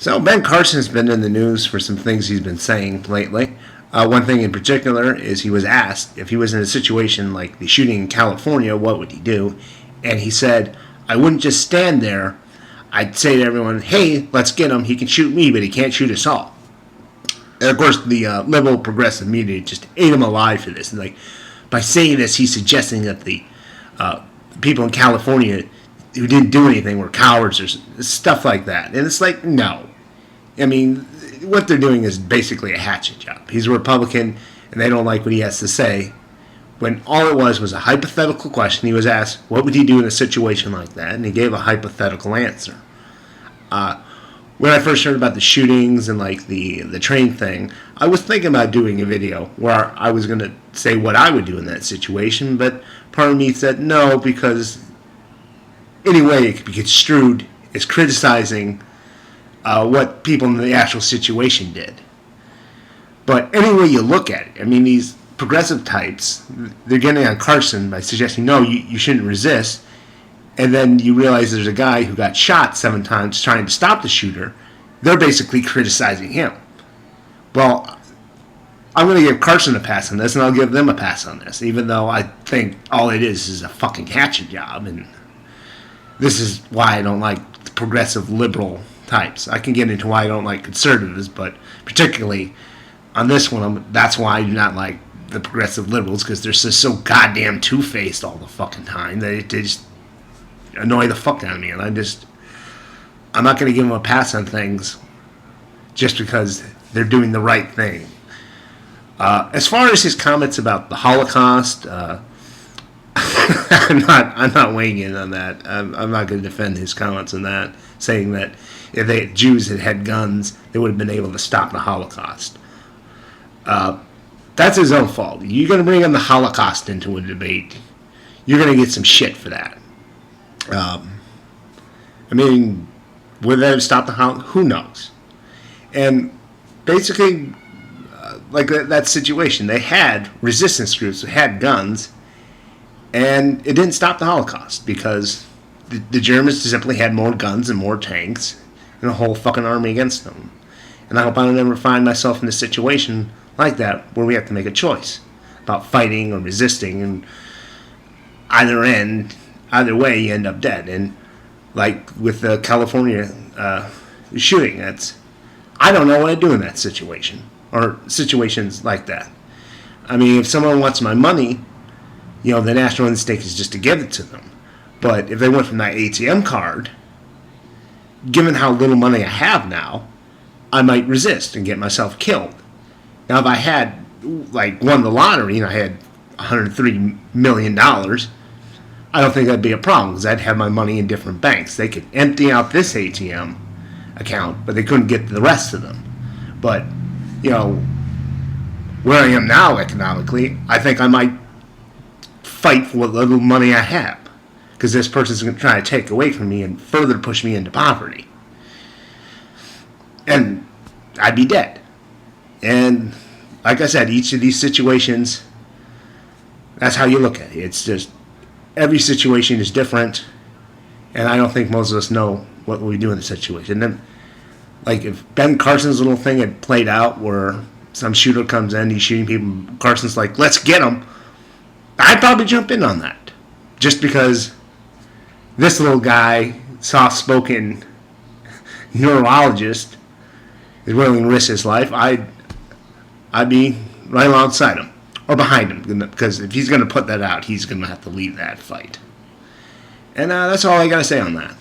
So Ben Carson's been in the news for some things he's been saying lately. One thing in particular is he was asked if he was in a situation like the shooting in California, what would he do? And he said, I wouldn't just stand there. I'd say to everyone, hey, let's get him. He can shoot me, but he can't shoot us all. And of course, the liberal progressive media just ate him alive for this. And like, by saying this, he's suggesting that the people in California who didn't do anything were cowards or stuff like that. And it's like, no. I mean, what they're doing is basically a hatchet job. He's a Republican, and they don't like what he has to say. When all it was a hypothetical question. He was asked, what would he do in a situation like that? And he gave a hypothetical answer. When I first heard about the shootings and like the train thing, I was thinking about doing a video where I was going to say what I would do in that situation, but part of me said no, because anyway it could be construed as criticizing what people in the actual situation did. But any way you look at it, I mean, these progressive types, they're getting on Carson by suggesting, no, you shouldn't resist. And then you realize there's a guy who got shot 7 times trying to stop the shooter. They're basically criticizing him. Well, I'm going to give Carson a pass on this, and I'll give them a pass on this, even though I think all it is a fucking hatchet job. And this is why I don't like the progressive liberal types. I can get into why I don't like conservatives, but particularly on this one, that's why I do not like the progressive liberals, because they're just so goddamn two-faced all the fucking time. They just annoy the fuck out of me, and I'm not going to give them a pass on things just because they're doing the right thing. As far as his comments about the Holocaust, I'm not weighing in on that. I'm not going to defend his comments on that, saying that if Jews had guns, they would have been able to stop the Holocaust. That's his own fault. You're going to bring in the Holocaust into a debate, you're going to get some shit for that. I mean, would that have stopped the Holocaust? Who knows? And basically, like that situation, they had resistance groups that had guns, and it didn't stop the Holocaust because the Germans simply had more guns and more tanks and a whole fucking army against them. And I hope I don't ever find myself in a situation like that where we have to make a choice about fighting or resisting, and either way you end up dead. And like with the California shooting, I don't know what to do in that situation or situations like that. I mean, if someone wants my money, the natural instinct is just to give it to them. But if they want from my ATM card, given how little money I have now, I might resist and get myself killed. Now, if I had won the lottery and I had $103 million, I don't think that'd be a problem because I'd have my money in different banks. They could empty out this ATM account, but they couldn't get the rest of them. But, where I am now economically, I think I might fight for what little money I have, because this person's going to try to take away from me and further push me into poverty. And I'd be dead. And like I said, each of these situations, that's how you look at it. It's just, every situation is different, and I don't think most of us know what we do in the situation. And then, like, if Ben Carson's little thing had played out where some shooter comes in, he's shooting people, Carson's like, let's get him, I'd probably jump in on that. Just because this little guy, soft-spoken neurologist, is willing to risk his life, I'd be right alongside him. Or behind him, because if he's going to put that out, he's going to have to leave that fight. And that's all I got to say on that.